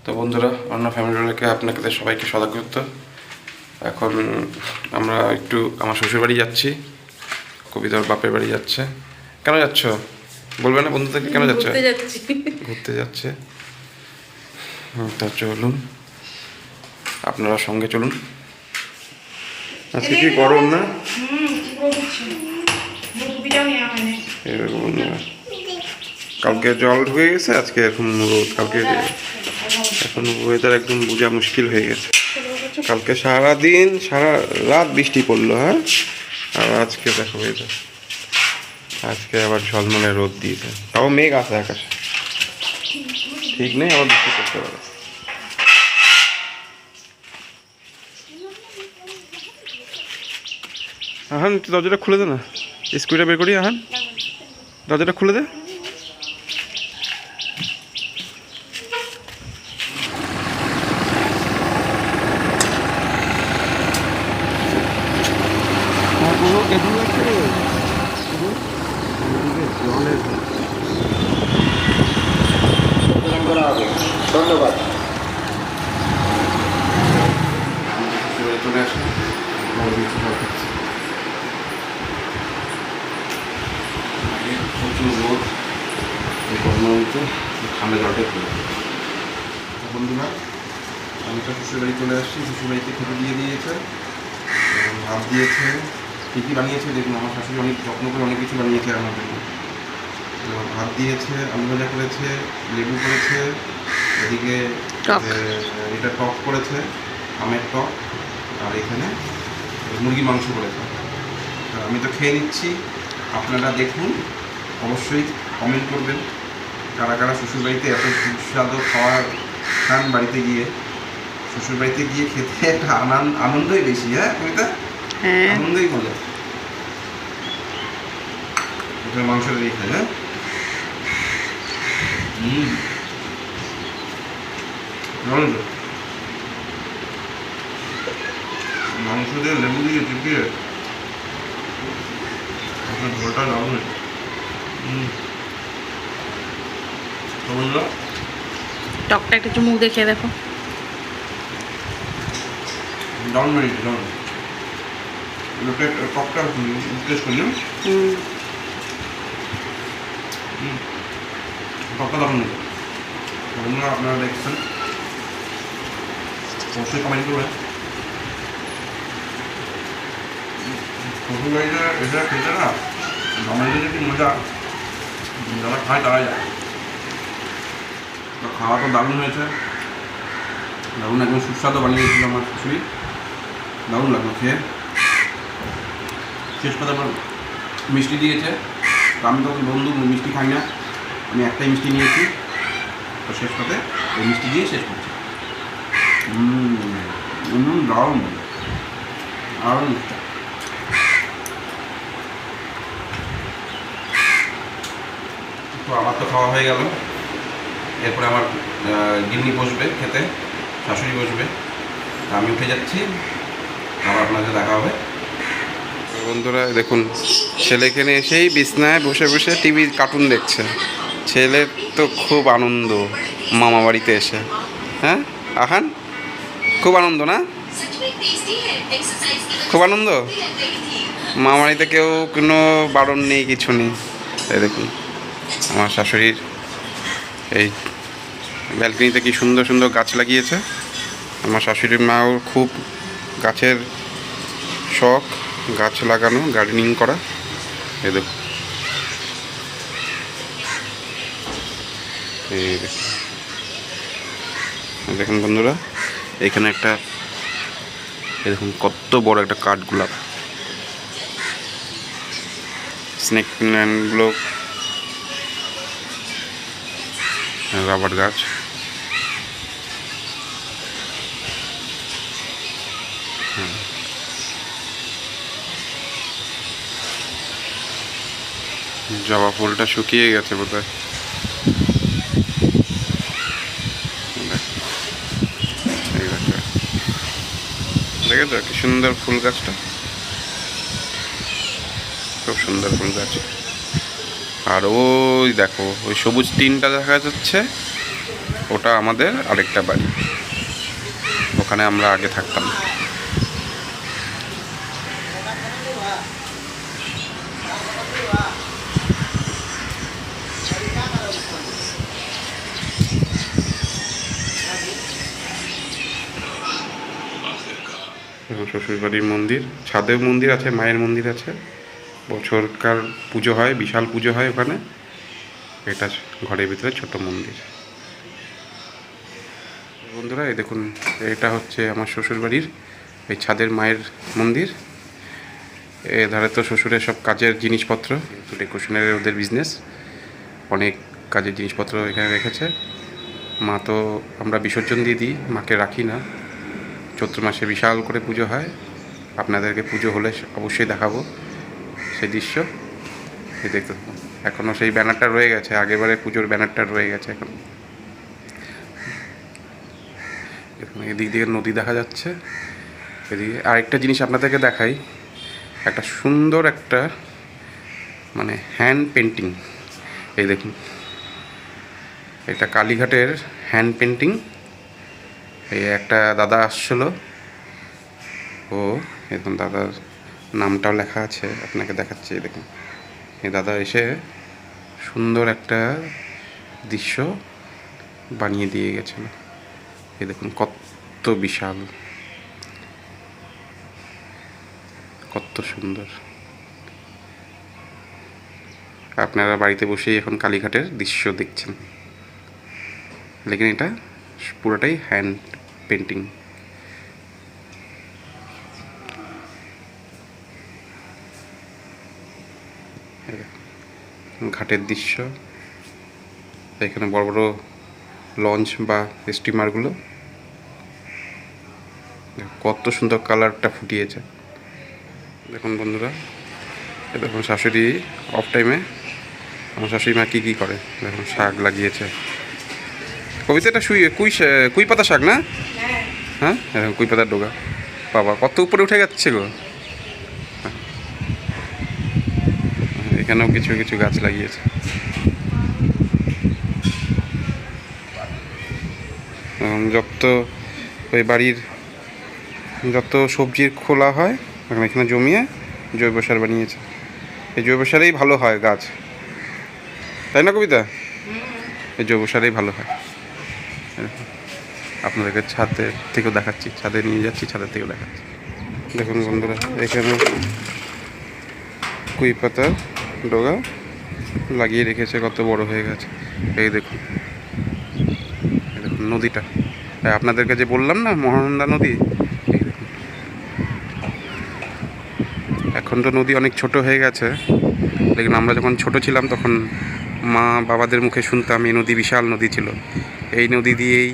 তো বন্ধুরা, অন্য ফ্যামিলিকে আপনাদের সবাইকে স্বাগত। এখন আমরা একটু আমার শ্বশুর বাড়ি যাচ্ছি। কবিতার বাপের বাড়ি যাচ্ছে। কেন যাচ্ছ বলবে না বন্ধুদেরকে? কেন যাচ্ছে? ঘুরতে যাচ্ছে। তা চলুন, আপনারা সঙ্গে চলুন। আজকে কি গরম না? কালকে জল ঢুকে গেছে, আজকে এখন রোদ। কালকে এখন ওয়েদার একদম বোঝা মুশকিল হয়ে গেছে। কালকে সারাদিন সারা রাত বৃষ্টি পড়লো, হ্যাঁ। আর আজকে দেখো ওয়েদার, আজকে আবার ঝলমলে রোদ দিয়েছে। তাও মেঘ আছে আকাশে, ঠিক নেই, আবার বৃষ্টি পড়তে পারে। আহান, একটু দরজাটা খুলে দে না, স্কুটিটা বের করি। আহান, দরজাটা খুলে দে। ধন্যবাদ। চলে আসে প্রচুর রোদ, গরমে ঠান্ডা জলটাই খুলে। বন্ধুরা, আমি তো শ্বশুরবাড়ি চলে আসছি। শ্বশুরবাড়িতে খেতে দিয়ে দিয়েছে, ভাত দিয়েছে। কী কী বানিয়েছে দেখুন। আমার শাশুড়ি অনেক যত্ন করে অনেক কিছু বানিয়েছে আমার জন্য। ভাত দিয়েছে, আলু ভাজা করেছে, লেবু করেছে, এদিকে এটা টক করেছে, আমের টক, আর এখানে মুরগি মাংস করেছে। আমি তো খেয়ে নিচ্ছি, আপনারা দেখুন, অবশ্যই কমেন্ট করবেন কারা কারা শ্বশুরবাড়িতে এত সুস্বাদু খাওয়ার খান। বাড়িতে গিয়ে, শ্বশুরবাড়িতে গিয়ে খেতে একটা আনন্দই বেশি। হ্যাঁ কবিতা, আনন্দই বলে মাংসটা দিয়ে খাই। হ্যাঁ, মাংস দিয়ে লেবু দিয়ে চিপিয়ে ঝোলটা দারুণ। টকটা একটু চুমুক দেখিয়ে দেখো। দারুণ বেরিয়েছে, দারুণ। টকটা টেস্ট করলাম, টকটা দারুণ। বন্ধুরা, আপনারা দেখছেন, অবশ্যই কমেন্ট করবেন। শ্বশুরবাড়িতে এটা খেতে না আমাদের কি মজা, যারা খায় তারা যায়। খাওয়া তো দারুণ হয়েছে, দারুণ, একদম সুস্বাদু বানিয়েছিল আমার শাশুড়ি। দারুণ লাগলো খেয়ে। শেষ কথা, আমার মিষ্টি দিয়েছে। তো আমি তখন বন্ধু মিষ্টি খাই না, আমি একটাই মিষ্টি নিয়েছি। তো শেষ কথা ওই মিষ্টি দিয়ে শেষ করছি। দারুণ দারুণ। তো আমার তো খাওয়া হয়ে গেল। এরপরে আমার গিন্নি বসবে খেতে, শাশুড়ি বসবে। তা আমি উঠে যাচ্ছি, আবার আপনাদের দেখা হবে। বন্ধুরা দেখুন, ছেলেকে নিয়ে এসেই বিছনায় বসে বসে টিভি কার্টুন দেখছে। ছেলের তো খুব আনন্দ মামা বাড়িতে এসে। হ্যাঁ আহান, খুব আনন্দ না? খুব আনন্দ। মামা বাড়িতে কেউ কোনো বারণ নেই, কিছু নেই। এই দেখুন আমার শাশুড়ির এই ব্যালকনিতে কি সুন্দর সুন্দর গাছ লাগিয়েছে। আমার শাশুড়ির মাও খুব গাছের শখ, গাছ লাগানো, গার্ডেনিং করা। এই দেখুন, এই দেখুন বন্ধুরা, এখানে একটা দেখুন কত বড় একটা কাঠগোলাপ, স্নেক প্ল্যান্টগুলো, রাবার গাছ। জবা ফুলটা শুকিয়ে গেছে বোধহয়। দেখেছো কি সুন্দর ফুল গাছটা, খুব সুন্দর ফুল গাছ। আর ওই দেখো ওই সবুজ টিনটা দেখা যাচ্ছে, ওটা আমাদের আরেকটা বাড়ি, ওখানে আমরা আগে থাকতাম। শ্বশুরবাড়ির মন্দির, ছাদেও মন্দির আছে, মায়ের মন্দির আছে, বছরকার পুজো হয়, বিশাল পুজো হয় ওখানে। এটা ঘরের ভিতরে ছোট মন্দির। বন্ধুরা এই দেখুন, এটা হচ্ছে আমার শ্বশুরবাড়ির এই ছাদের মায়ের মন্দির। এ ধারে তো শ্বশুরের সব কাজের জিনিসপত্র, ডেকোরেশনের ওদের বিজনেস, অনেক কাজের জিনিসপত্র এখানে রেখেছে। মা তো আমরা বিসর্জন দিয়ে দিই, মাকে রাখি না। চৈত্র মাসে বিশাল করে পুজো হয়, আপনাদেরকে পুজো হলে অবশ্যই দেখাবো সেই দৃশ্য। এই দেখতে থাকুন, এখনও সেই ব্যানারটা রয়ে গেছে, আগেরবারে পুজোর ব্যানারটা রয়ে গেছে এখন। দেখুন এদিক দিয়ে নদী দেখা যাচ্ছে। এদিকে আরেকটা জিনিস আপনাদেরকে দেখাই, একটা সুন্দর একটা মানে হ্যান্ড পেন্টিং। এই দেখুন, এটা কালীঘাটের হ্যান্ড পেন্টিং। এই একটা দাদা আসছিলো, ও দেখুন দাদার নামটাও লেখা আছে, আপনাকে দেখাচ্ছি। দেখুন এই দাদা এসে সুন্দর একটা দৃশ্য বানিয়ে দিয়ে গেছিল। এই দেখুন কত বিশাল, কত সুন্দর। আপনারা বাড়িতে বসেই এখন কালীঘাটের দৃশ্য দেখছেন, লেকিন এটা পুরোটাই হ্যান্ড পেন্টিং। ঘাটের দৃশ্য, এখানে বড় বড় লঞ্চ বা স্টিমারগুলো, কত সুন্দর কালারটা ফুটিয়েছে। দেখুন বন্ধুরা, দেখুন শাশুড়ি অফ টাইমে আমার শাশুড়ি মা কী করে, দেখুন শাক লাগিয়েছে। কবিতা এটা কুই পাতা শাক না? হ্যাঁ, এরকম কুই পাতার ডোগা। বাবা কত উপরে উঠে যাচ্ছে গো। এখানেও কিছু কিছু গাছ লাগিয়েছে। যত ওই বাড়ির যত সবজির খোলা হয় এখানে জমিয়ে জৈব সার বানিয়েছে। এই জৈব সারেই ভালো হয় গাছ, তাই না কবিতা? এই জৈব সারেই ভালো হয়। আপনাদেরকে ছাদের থেকেও দেখাচ্ছি, ছাদে নিয়ে যাচ্ছি, ছাদের থেকেও দেখাচ্ছি। দেখুন বন্ধুরা, এখানে কুই পাতার ডগা লাগিয়ে রেখেছে, কত বড় হয়ে গেছে। এই দেখুন, এই দেখুন নদীটা, আপনাদেরকে যে বললাম না মহানন্দা নদী, এই দেখুন। এখন তো নদী অনেক ছোট হয়ে গেছে, লেকিন আমরা যখন ছোট ছিলাম তখন মা বাবাদের মুখে শুনতাম এই নদী বিশাল নদী ছিল। এই নদী দিয়েই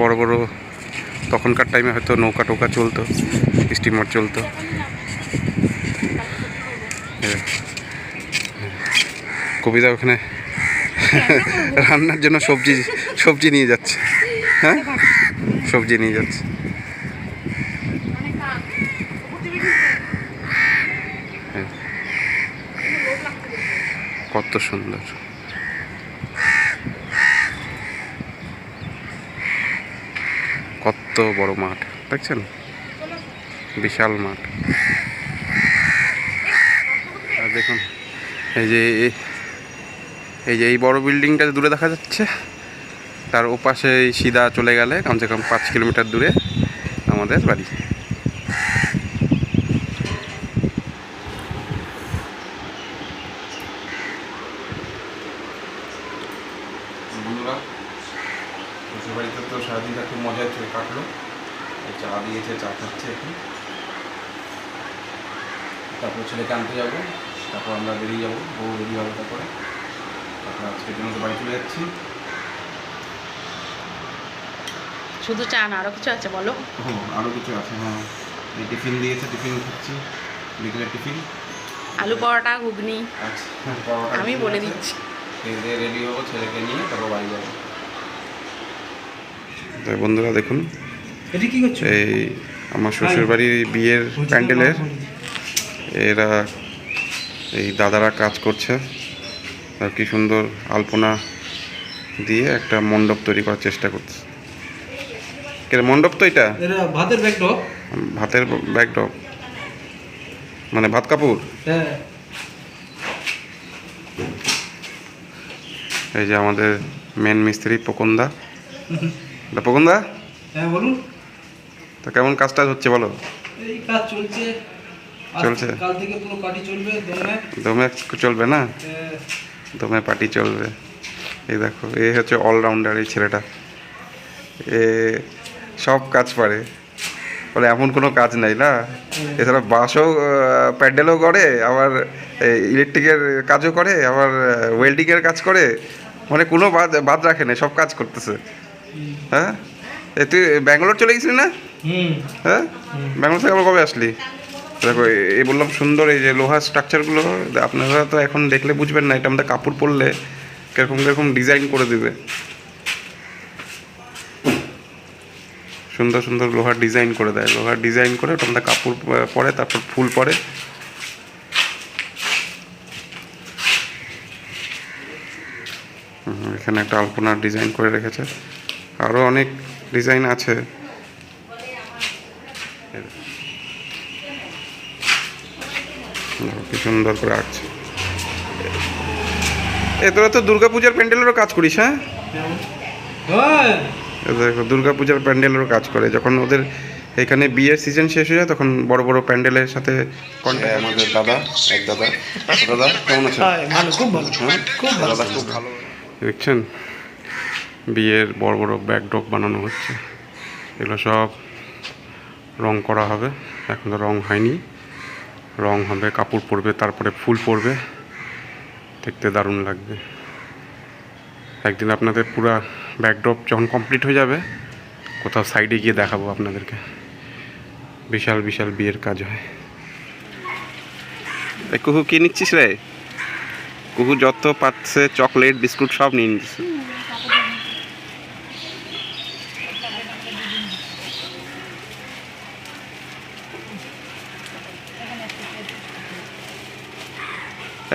বড় বড়, তখনকার টাইমে হয়তো নৌকা টোকা চলতো, স্টিমার চলতো। কবিতা ওখানে রান্নার জন্য সবজি নিয়ে যাচ্ছে। হ্যাঁ, সবজি নিয়ে যাচ্ছে। কত সুন্দর, কত বড় মাঠ দেখছেন, বিশাল মাঠ। আর দেখুন এই যে এই বড় বিল্ডিংটা দূরে দেখা যাচ্ছে, তার ওপাশে সিধা চলে গেলে কমসে কম 5 কিলোমিটার দূরে আমাদের বাড়ি। বন্ধুরা, শ্বশুরবাড়িতে তো সারাদিনটা খুব মজা কাটলো। চা দিয়েছে, চা খাচ্ছে এখন। তারপর ছেলেকে আনতে যাবো, তারপর আমরা বেরিয়ে যাবো, বউ রেডি হবে। তারপরে আজকের জন্য তো বাড়ি চলে যাচ্ছি। শুধু চা না, আরও কিছু আছে বলো? আরও কিছু আছে, হ্যাঁ। এই টিফিন দিয়েছে, টিফিন খাচ্ছি, বিকেলের টিফিন, আলু পরোটা, ঘুগনি। আচ্ছা, আমি বলে দিচ্ছি। রেডি হবো, ছেলেকে নিয়ে তারপর বাড়ি যাবো। বন্ধুরা দেখুন, এই আমার শ্বশুরবাড়ির বিয়ের প্যান্ডেলের এরা এই দাদারা কাজ করছে। আর কি সুন্দর আলপনা দিয়ে একটা মণ্ডপ তৈরি করার চেষ্টা করছে। কে মণ্ডপ তো এটা এটা ভাতের ব্যাগড্রপ। ভাতের ব্যাকড্রপ মানে ভাত কাপড়। হ্যাঁ, এই যে আমাদের মেন মিস্ত্রি পকন্দা। পকন্দা, হ্যাঁ বলুন। তো কেমন কাজটা হচ্ছে বলো? এই কাজ চলছে। চলছে? কাল থেকে পুরো পার্টি চলবে দমে। দমে চলবে না? হ্যাঁ, দমে পার্টি চলবে। এই দেখো, এ হচ্ছে অলরাউন্ডার এই ছেলেটা। এ সব কাজ পারে, বলে এমন কোনো কাজ নাই না। এছাড়া বাসও প্যান্ডেলও করে, আবার ইলেকট্রিকের কাজও করে, আবার ওয়েল্ডিংয়ের কাজ করে, মানে কোনো বাদ রাখে না, সব কাজ করতেছে। হ্যাঁ, তুই ব্যাঙ্গালোর চলে গেছিলি না? হ্যাঁ, ব্যাঙ্গালোর থেকে আবার কবে আসলি? দেখো এই বললাম সুন্দর এই যে লোহার স্ট্রাকচারগুলো আপনারা তো এখন দেখলে বুঝবেন না, এটা আমাদের কাপড় পরলে কিরকম কিরকম ডিজাইন করে দিবে। সুন্দর সুন্দর লোহার ডিজাইন করে দেয়, লোহার ডিজাইন করে ওটা আমাদের কাপড় পরে, তারপর ফুল পরে। এখানে একটা আলপনার ডিজাইন করে রেখেছে, আরও অনেক ডিজাইন আছে। কি সুন্দর করে আঁকছে। তোরা তো দুর্গাপূজার প্যান্ডেলেরও কাজ করিস? হ্যাঁ, দেখো দুর্গাপূজার প্যান্ডেলেরও কাজ করে। যখন ওদের এখানে বিয়ের সিজন শেষ হয়ে যায় তখন বড় বড় প্যান্ডেলের সাথে কন্ট্যাক্ট। আমাদের দাদা, এক দাদা। দাদা কেমন আছেন? ভালো, খুব ভালো, খুব ভালো। দাদা খুব ভালো। দেখছেন বিয়ের বড় বড় ব্যাকড্রপ বানানো হচ্ছে, এগুলো সব রং করা হবে। এখন তো রং হয়নি, রং হবে, কাপড় পরবে, তারপরে ফুল পরবে, দেখতে দারুণ লাগবে। একদিন আপনাদের পুরা ব্যাকড্রপ যখন কমপ্লিট হয়ে যাবে কোথাও সাইডে গিয়ে দেখাবো আপনাদেরকে। বিশাল বিশাল বিয়ের কাজ হয়। এই কুহু কি নিচ্ছিস রে? কুহু যত পাচ্ছে চকলেট বিস্কুট সব নিয়ে নিচ্ছে।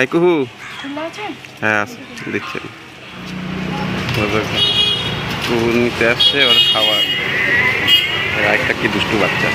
এই কুহু, হ্যাঁ আছে, দিচ্ছেন। কুহু নিতে আসছে ওর খাবার। একটা কি দুষ্টু বাচ্চা।